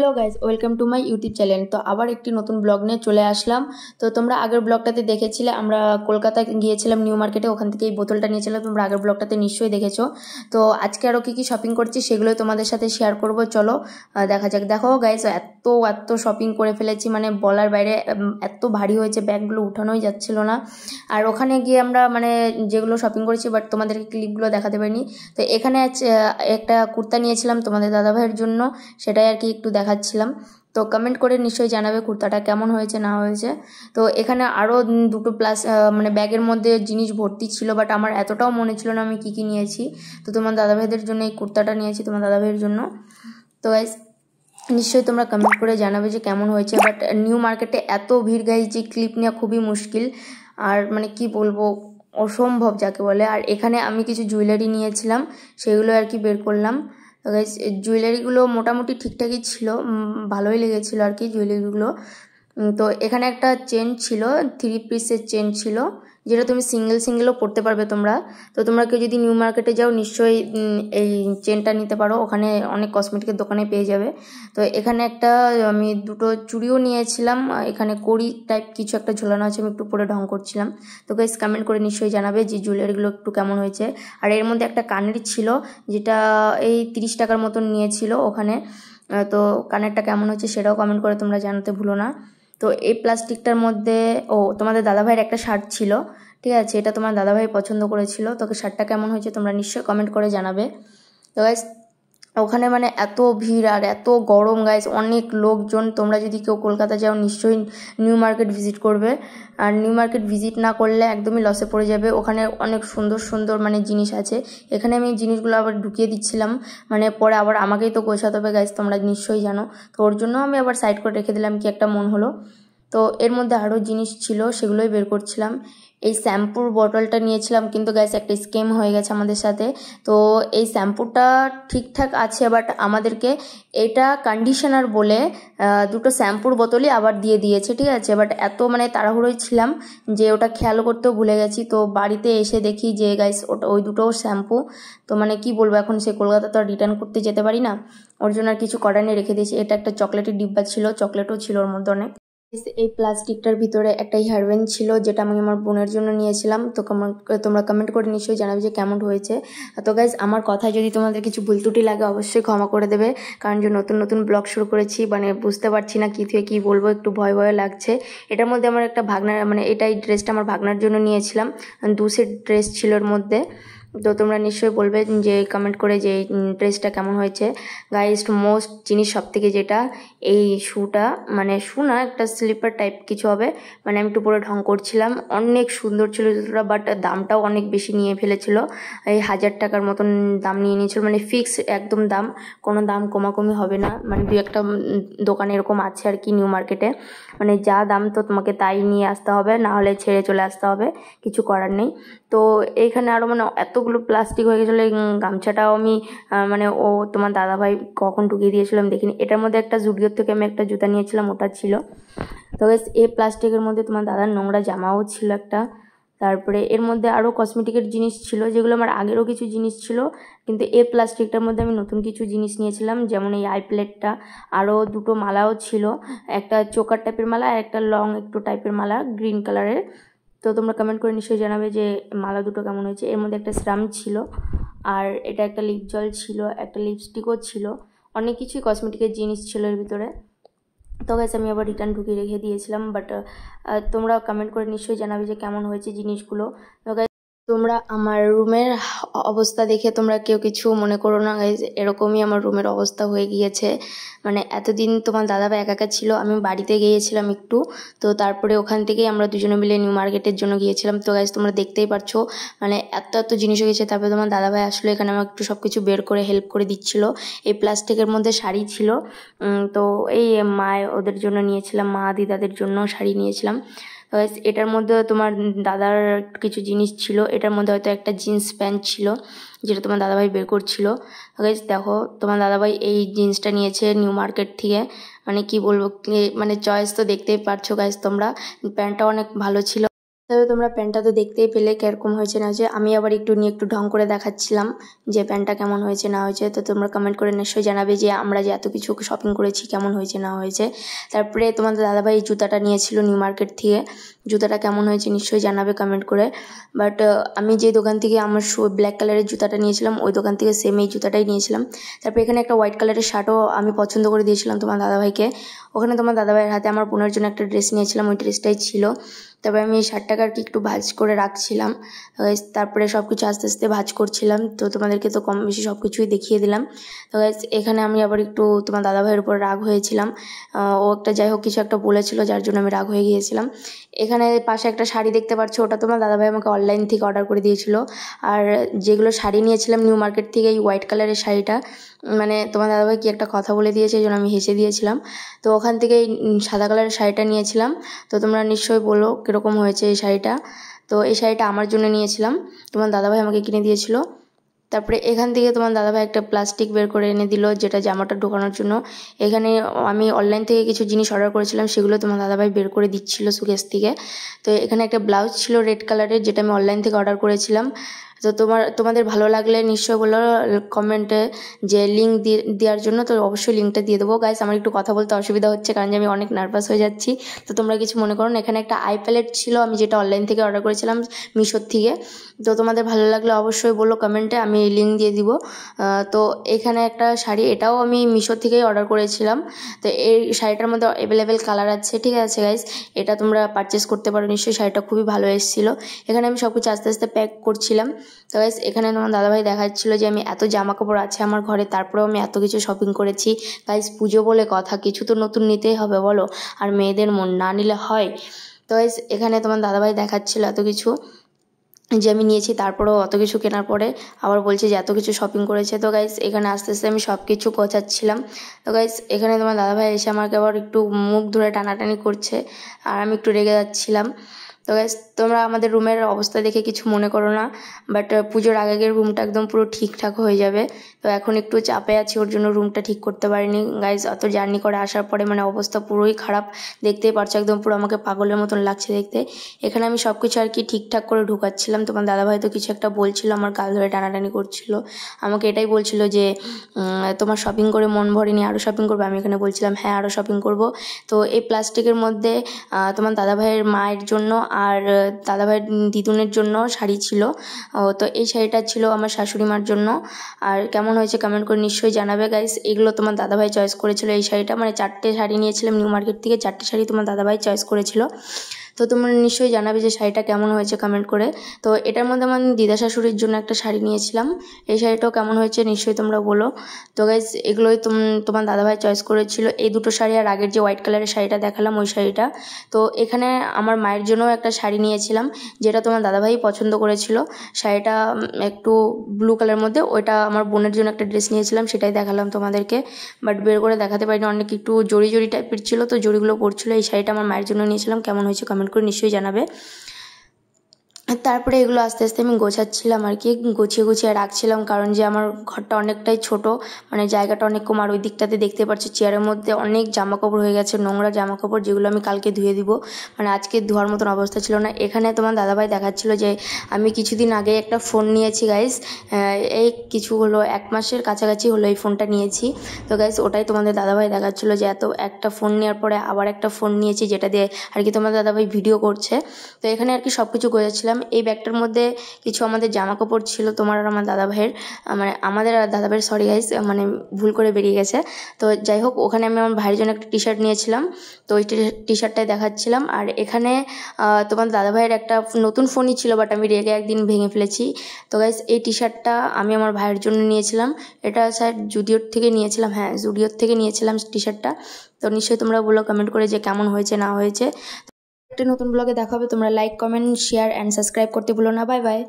Hello guys, welcome to my YouTube channel. তো আবার একটি নতুন ব্লগ নিয়ে চলে আসলাম। তো তোমরা আগের ব্লগটাতে দেখেছিলে আমরা কলকাতা গিয়েছিলাম নিউ মার্কেটে, ওখান থেকে এই বোতলটা নিয়েছিলাম, তোমরা আগের ব্লগটাতে নিশ্চয়ই দেখেছো। তো আজকে আরও কী কী শপিং করছি সেগুলোই তোমাদের সাথে শেয়ার করব। চলো দেখা যাক। দেখো গাইজ, এত শপিং করে ফেলেছি, মানে বলার বাইরে। এত ভারী হয়েছে, ব্যাগগুলো উঠানোই যাচ্ছিল না। আর ওখানে গিয়ে আমরা মানে যেগুলো শপিং করেছি, বাট তোমাদেরকে ক্লিপগুলো দেখাতে পারিনি। তো এখানে একটা কুর্তা নিয়েছিলাম তোমাদের দাদাভাইয়ের জন্য, সেটাই আর কি একটু দেখাচ্ছিলাম। তো কমেন্ট করে নিশ্চয়ই জানাবে কুর্তাটা কেমন হয়েছে না হয়েছে। তো এখানে আরও দুটো প্লাস মানে ব্যাগের মধ্যে জিনিস ভর্তি ছিল, বাট আমার এতটাও মনে ছিল না আমি কী কী নিয়েছি। তো তোমার দাদাভাইদের জন্য এই কুর্তাটা নিয়েছি, তোমার দাদাভাইয়ের জন্য। তো গাইস নিশ্চয়ই তোমরা কমেন্ট করে জানাবে যে কেমন হয়েছে। বাট নিউ মার্কেটে এত ভিড় গাইস যে ক্লিপ নেওয়া খুবই মুশকিল, আর মানে কি বলবো, অসম্ভব যাকে বলে। আর এখানে আমি কিছু জুয়েলারি নিয়েছিলাম, সেগুলো আর কি বের করলাম। তো গাইস জুয়েলারিগুলো মোটামুটি ঠিকঠাকই ছিল, ভালোই লেগেছিলো আর কি জুয়েলারিগুলো। তো এখানে একটা চেন ছিল, 3 পিসের চেন ছিল, যেটা তুমি সিঙ্গেলও পরতে পারবে তোমরা। তো তোমরা কেউ যদি নিউ মার্কেটে যাও নিশ্চয়ই এই চেনটা নিতে পারো, ওখানে অনেক কসমেটিকের দোকানে পেয়ে যাবে। তো এখানে আমি দুটো চুড়িও নিয়েছিলাম, এখানে কড়ি টাইপ কিছু একটা ঝোলানো আছে, আমি একটু পরে ঢং করছিলাম। তো গাইস কমেন্ট করে নিশ্চয়ই জানাবে যে জুয়েলারিগুলো একটু কেমন হয়েছে। আর এর মধ্যে একটা কানের ছিল, যেটা এই 30 টাকার মতন নিয়েছিল ওখানে। তো কানেরটা কেমন হয়েছে সেটাও কমেন্ট করে তোমরা জানাতে ভুলো না। তো এই প্লাস্টিকটার মধ্যে তোমাদের দাদাভাইয়ের একটা শার্ট ছিল, ঠিক আছে, এটা তোমার দাদাভাই পছন্দ করেছিল। তোকে শার্টটা কেমন হয়েছে তোমরা নিশ্চয়ই কমেন্ট করে জানাবে। তো গাইস ওখানে মানে এত ভিড় আর এত গরম গাইস, অনেক লোকজন। তোমরা যদি কেউ কলকাতা যাও নিশ্চয়ই নিউ মার্কেট ভিজিট করবে। আর নিউ মার্কেট ভিজিট না করলে একদমই লসে পড়ে যাবে। ওখানে অনেক সুন্দর সুন্দর মানে জিনিস আছে। এখানে আমি জিনিসগুলো আবার ঢুকিয়ে দিচ্ছিলাম, মানে পরে আবার আমাকেই তো গোছাতে হবে গাইস, তোমরা নিশ্চয়ই জানো। তো ওর জন্য আমি আবার সাইড করে রেখে দিলাম, কি একটা মন হলো। তো এর মধ্যে আরও জিনিস ছিল, সেগুলোই বের করছিলাম। এই শ্যাম্পুর বটলটা নিয়েছিলাম, কিন্তু গাইস একটা স্ক্যাম হয়ে গেছে আমাদের সাথে। তো এই শ্যাম্পুটা ঠিকঠাক আছে, বাট আমাদেরকে এটা কন্ডিশনার বলে দুটো শ্যাম্পুর বোতলই আবার দিয়ে দিয়েছে, ঠিক আছে। বাট এত মানে তাড়াহুড়োই ছিলাম যে ওটা খেয়াল করতেও ভুলে গেছি। তো বাড়িতে এসে দেখি যে গাইস ওই দুটো শ্যাম্পু। তো মানে কি বলবো, এখন সে কলকাতা তো আর রিটার্ন করতে যেতে পারি না, ওর জন্য আর কিছু করার নিয়ে রেখে দিয়েছি। এটা একটা চকলেটের ডিব্বা ছিল, চকলেটও ছিল ওর মধ্যে অনেক। এই প্লাস্টিকটার ভিতরে একটা হেয়ারব্যান্ড ছিল, যেটা আমি আমার বোনের জন্য নিয়েছিলাম। তো তোমরা কমেন্ট করে নিশ্চয়ই জানাবে যে কেমন হয়েছে। তো গাইজ আমার কথায় যদি তোমাদের কিছু ভুল ত্রুটি লাগে অবশ্যই ক্ষমা করে দেবে, কারণ যে নতুন নতুন ব্লগ শুরু করেছি, মানে বুঝতে পারছি না কী থেকে কী বলবো, একটু ভয় ভয় লাগছে। এটার মধ্যে আমার একটা ভাগনার, মানে এই ড্রেসটা আমার ভাগনার জন্য নিয়েছিলাম, 2 সেট ড্রেস ছিল এর মধ্যে। তো তোমরা নিশ্চয়ই বলবে যে কমেন্ট করে যে এই ড্রেসটা কেমন হয়েছে। গাইস মোস্ট জিনিস সব থেকে যেটা, এই শুটা, মানে শু না, একটা স্লিপার টাইপ কিছু হবে। মানে আমি একটু পরে ঢং করছিলাম, অনেক সুন্দর ছিল জুতোটা, বাট দামটাও অনেক বেশি নিয়ে ফেলেছিল। এই 1000 টাকার মতন দাম নিয়ে নিয়েছিল, মানে ফিক্স একদম দাম, কোনো দাম কমাকমি হবে না। মানে 2-1টা দোকানে এরকম আছে আর কি নিউ মার্কেটে, মানে যা দাম তো তোমাকে তাই নিয়ে আসতে হবে, না হলে ছেড়ে চলে আসতে হবে, কিছু করার নেই। তো এইখানে আরও মানে এতগুলো প্লাস্টিক হয়ে গেছিলো। এই গামছাটাও আমি মানে তোমার দাদাভাই কখন ঢুকিয়ে দিয়েছিল আমি দেখিনি। এটার মধ্যে একটা জুডিওর থেকে আমি একটা জুতা নিয়েছিলাম, ওটা ছিল। তো এই প্লাস্টিকের মধ্যে তোমার দাদার নোংরা জামাও ছিল একটা। তারপরে এর মধ্যে আরও কসমেটিকের জিনিস ছিল, যেগুলো আমার আগেরও কিছু জিনিস ছিল, কিন্তু এই প্লাস্টিকটার মধ্যে আমি নতুন কিছু জিনিস নিয়েছিলাম, যেমন এই আই প্লেটটা। আরও দুটো মালাও ছিল, একটা চোকার টাইপের মালা আর একটা লং একটু টাইপের মালা, গ্রিন কালারের। তো তোমরা কমেন্ট করে নিশ্চয়ই জানাবে যে মালা দুটো কেমন হয়েছে। এর মধ্যে একটা সিরাম ছিল, আর এটা একটা লিপ জল ছিল, একটা লিপস্টিকও ছিল, অনেক কিছুই কসমেটিকের জিনিস ছিল এর ভিতরে। তো গাইস আমি আবার রিটার্ন ঢুকিয়ে রেখে দিয়েছিলাম, বাট তোমরা কমেন্ট করে নিশ্চয়ই জানাবে যে কেমন হয়েছে জিনিসগুলো। তো গাইস তোমরা আমার রুমের অবস্থা দেখে তোমরা কেউ কিছু মনে করো না গাইজ, এরকমই আমার রুমের অবস্থা হয়ে গিয়েছে। মানে এতদিন তোমার দাদাভাই একা একা ছিল, আমি বাড়িতে গিয়েছিলাম একটু। তো তারপরে ওখান থেকেই আমরা দুজনে মিলে নিউ মার্কেটের জন্য গিয়েছিলাম। তো গাইজ তোমরা দেখতেই পারছো, মানে এত জিনিস হয়ে গেছে। তারপরে তোমার দাদাভাই আসলে এখানে আমার একটু সব কিছু বের করে হেল্প করে দিচ্ছিলো। এই প্লাস্টিকের মধ্যে শাড়ি ছিল, তো এই ওদের জন্য নিয়েছিলাম, মা দিদাদের জন্য শাড়ি নিয়েছিলাম। এটার মধ্যে তোমার দাদার কিছু জিনিস ছিল, এটার মধ্যে হয়তো একটা জিন্স প্যান্ট ছিল, যেটা তোমার দাদাভাই বের করছিল। গাইস দেখো তোমার দাদাভাই এই জিন্সটা নিয়েছে নিউ মার্কেট থেকে, মানে কি বলবো, মানে চয়েস তো দেখতেই পারছো গাইস তোমরা। প্যান্টটা অনেক ভালো ছিল। তবে তোমরা প্যান্টটা তো দেখতেই পেলে কীরকম হয়েছে না হয়েছে। আমি আবার একটু নিয়ে একটু ঢং করে দেখাচ্ছিলাম যে প্যান্টটা কেমন হয়েছে না হয়েছে। তো তোমরা কমেন্ট করে নিশ্চয়ই জানাবে যে আমরা যে এত কিছু শপিং করেছি কেমন হয়েছে না হয়েছে। তারপরে তোমাদের দাদাভাই এই জুতাটা নিয়েছিল নিউ মার্কেট থেকে, জুতাটা কেমন হয়েছে নিশ্চয়ই জানাবে কমেন্ট করে। বাট আমি যে দোকান থেকে আমার ব্ল্যাক কালারের জুতাটা নিয়েছিলাম ওই দোকান থেকে সেম এই জুতাটাই নিয়েছিলাম। তারপরে এখানে একটা হোয়াইট কালারের শার্টও আমি পছন্দ করে দিয়েছিলাম তোমার দাদাভাইকে। ওখানে তোমার দাদাভাইয়ের হাতে আমার বোনের জন্য একটা ড্রেস নিয়েছিলাম, ওই ড্রেসটাই ছিল। তারপরে আমি এই শার্টটাকে আর কি একটু ভাঁজ করে রাখছিলাম, তারপরে সব কিছু আস্তে আস্তে ভাঁজ করছিলাম। তো তোমাদেরকে তো কম বেশি সব কিছুই দেখিয়ে দিলাম। তো এখানে আমি আবার একটু তোমার দাদাভাইয়ের উপর রাগ হয়েছিলাম, ও একটা যাই হোক কিছু একটা বলেছিল যার জন্য আমি রাগ হয়ে গিয়েছিলাম। এখানে পাশে একটা শাড়ি দেখতে পাচ্ছ, ওটা তোমার দাদাভাই আমাকে অনলাইন থেকে অর্ডার করে দিয়েছিল। আর যেগুলো শাড়ি নিয়েছিলাম নিউ মার্কেট থেকে, এই হোয়াইট কালারের শাড়িটা মানে তোমার দাদাভাই কি একটা কথা বলে দিয়েছে এই জন্য আমি হেসে দিয়েছিলাম। তো ওখান থেকে এই সাদা কালারের শাড়িটা নিয়েছিলাম। তো তোমরা নিশ্চয়ই বলো কীরকম হয়েছে এই শাড়িটা। তো এই শাড়িটা আমার জন্য নিয়েছিলাম, তোমার দাদাভাই আমাকে কিনে দিয়েছিল। তারপরে এখান থেকে তোমার দাদাভাই একটা প্লাস্টিক বের করে এনে দিল যেটা জামাটা ঢোকানোর জন্য। এখানে আমি অনলাইন থেকে কিছু জিনিস অর্ডার করেছিলাম, সেগুলো তোমার দাদাভাই বের করে দিচ্ছিল সুকেস থেকে। তো এখানে একটা ব্লাউজ ছিল রেড কালারের, যেটা আমি অনলাইন থেকে অর্ডার করেছিলাম। তো তোমাদের ভালো লাগলে নিশ্চয় বলো কমেন্টে যে লিঙ্ক দেওয়ার জন্য, তো অবশ্যই লিঙ্কটা দিয়ে দেবো। গাইস আমার একটু কথা বলতে অসুবিধা হচ্ছে কারণ যে আমি অনেক নার্ভাস হয়ে যাচ্ছি, তো তোমরা কিছু মনে করো না। এখানে একটা আই প্যালেট ছিল, আমি যেটা অনলাইন থেকে অর্ডার করেছিলাম মিশোর থেকে। তো তোমাদের ভালো লাগলে অবশ্যই বলো কমেন্টে, আমি লিঙ্ক দিয়ে দিব। তো এখানে একটা শাড়ি, এটাও আমি মিশো থেকেই অর্ডার করেছিলাম। তো এই শাড়িটার মধ্যে অ্যাভেলেবেল কালার আছে, ঠিক আছে গাইস, এটা তোমরা পারচেস করতে পারো নিশ্চয়ই। শাড়িটা খুবই ভালো এসেছিলো। এখানে আমি সব কিছু আস্তে আস্তে প্যাক করছিলাম। তো গাইস এখানে তোমার দাদাভাই দেখাচ্ছিলো যে আমি এত জামা কাপড় আছে আমার ঘরে, তারপরেও আমি এত কিছু শপিং করেছি। গাইস পুজো বলে কথা, কিছু তো নতুন নিতেই হবে বলো, আর মেয়েদের মন না নিলে হয়। তো গাইস এখানে তোমার দাদাভাই দেখাচ্ছিলো এত কিছু যে আমি নিয়েছি, তারপরেও অত কিছু কেনার পরে আবার বলছে যে এত কিছু শপিং করেছে। তো গাইস এখানে আস্তে আস্তে আমি সব কিছু গোছাচ্ছিলাম। তো গাইস এখানে তোমার দাদাভাই এসে আমাকে আবার একটু মুখ ধরে টানাটানি করছে, আর আমি একটু রেগে যাচ্ছিলাম। তো গাইস তোমরা আমাদের রুমের অবস্থা দেখে কিছু মনে করো না, বাট পুজোর আগে রুমটা একদম পুরো ঠিকঠাক হয়ে যাবে। তো এখন একটু চাপে আছি, ওর জন্য রুমটা ঠিক করতে পারিনি। গাইস অত জার্নি করে আসার পরে মানে অবস্থা পুরোই খারাপ, দেখতেই পারছো একদম পুরো আমাকে পাগলের মতন লাগছে দেখতে। এখানে আমি সব কিছু আর কি ঠিকঠাক করে ঢুকাচ্ছিলাম। তোমার দাদাভাই তো কিছু একটা বলছিল, আমার গাল ধরে টানাটানি করছিল, আমাকে এটাই বলছিল যে তোমার শপিং করে মন ভরেনি, আরও শপিং করবো। আমি এখানে বলছিলাম হ্যাঁ আরও শপিং করব। তো এই প্লাস্টিকের মধ্যে তোমার দাদাভাইয়ের মায়ের জন্য আর দাদাভাইয়ের দিদুনের জন্য শাড়ি ছিল। তো এই শাড়িটা ছিল আমার শাশুড়ি মার জন্য। আর কেমন হয়েছে কমেন্ট করে নিশ্চয়ই জানাবে গাইস। এগুলো তোমার দাদাভাই চয়েস করেছিল, এই শাড়িটা মানে 4টে শাড়ি নিয়েছিলাম নিউ মার্কেট থেকে, 4টে শাড়ি তোমার দাদাভাই চয়েস করেছিল। তো তোমরা নিশ্চয়ই জানাবে যে শাড়িটা কেমন হয়েছে কমেন্ট করে। তো এটার মধ্যে আমার দিদা শাশুড়ির জন্য একটা শাড়ি নিয়েছিলাম, এই শাড়িটাও কেমন হয়েছে নিশ্চয়ই তোমরা বলো। তো গাইস এগুলোই তোমার দাদাভাই চয়েস করেছিল, এই দুটো শাড়ি আর আগের যে হোয়াইট কালারের শাড়িটা দেখালাম ওই শাড়িটা। তো এখানে আমার মায়ের জন্যও একটা শাড়ি নিয়েছিলাম, যেটা তোমার দাদাভাই পছন্দ করেছিল। শাড়িটা একটু ব্লু কালারের মধ্যে, ওইটা আমার বোনের জন্য একটা ড্রেস নিয়েছিলাম, সেটাই দেখালাম তোমাদেরকে, বাট বের করে দেখাতে পারিনি, অনেক একটু জড়ি জড়ি টাইপের ছিল, তো জড়িগুলো পড়ছিল। এই শাড়িটা আমার মায়ের জন্য নিয়েছিলাম, কেমন হয়েছে কমেন্ট করে নিশ্চয়ই জানাবে। তারপরে এগুলো আস্তে আস্তে আমি গোছাচ্ছিলাম আর কি, গুছিয়ে রাখছিলাম, কারণ যে আমার ঘরটা অনেকটাই ছোট, মানে জায়গাটা অনেক কম। আর ওই দিকটাতে দেখতে পাচ্ছি চেয়ারের মধ্যে অনেক জামা কাপড় হয়ে গেছে, নোংরা জামা কাপড়, যেগুলো আমি কালকে ধুয়ে দিব, মানে আজকে ধোয়ার মতন অবস্থা ছিল না। এখানে তোমার দাদাভাই দেখাচ্ছিল যে আমি কিছুদিন আগে একটা ফোন নিয়েছি গাইস, এই কিছু হলো 1 মাসের কাছাকাছি হলো এই ফোনটা নিয়েছি। তো গাইস ওটাই তোমাদের দাদাভাই দেখাচ্ছিল যে একটা ফোন নেওয়ার পরে আবার একটা ফোন নিয়েছি, যেটা দিয়ে আর কি তোমার দাদাভাই ভিডিও করছে। তো এখানে আর কি সব কিছু গোছাচ্ছিলাম। এই ব্যাগটার মধ্যে কিছু আমাদের জামা কাপড় ছিল, তোমার আর আমার দাদাভাইয়ের, মানে আমাদের আর দাদাভাইয়ের, সরি গাইস মানে ভুল করে বেরিয়ে গেছে। তো যাই হোক ওখানে আমি আমার ভাইয়ের জন্য একটা টি শার্ট নিয়েছিলাম, তো ওই টি শার্টটাই দেখাচ্ছিলাম। আর এখানে তোমার দাদাভাইয়ের একটা নতুন ফোনই ছিল, বাট আমি রেগে একদিন ভেঙে ফেলেছি। তো গাইস এই টি শার্টটা আমি আমার ভাইয়ের জন্য নিয়েছিলাম, এটা স্যার জুডিওর থেকে নিয়েছিলাম, হ্যাঁ জুডিওর থেকে নিয়েছিলাম টি শার্টটা। তো নিশ্চয়ই তোমরা বলো কমেন্ট করে যে কেমন হয়েছে না হয়েছে। একটা নতুন ব্লগে দেখা হবে, তোমরা like comment share and subscribe করতে ভুলো না। Bye bye.